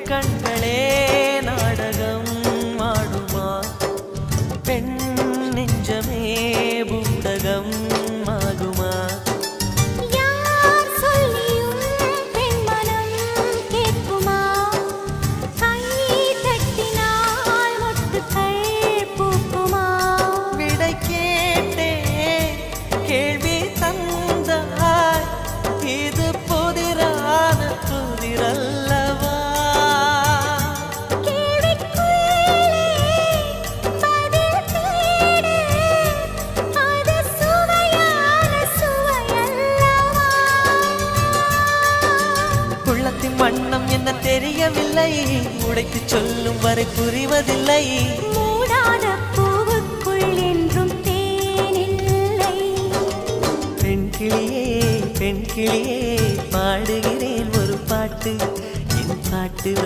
கண்களே நாடகம் ஆடுமா பெண் நெஞ்சமே பூடகம் ஆகுமா கேள்வி தந்தாய் இது புதிரான புதிரல்லவா உள்ளத்தின் வண்ணம் என்ன தெரியவில்லை உடைத்து சொல்லும் வரை புரிவதில்லை மூடாத பூவுக்குள் என்றும் பெண் கிளியே பாடுகிறேன் ஒரு பாட்டு என் பாட்டு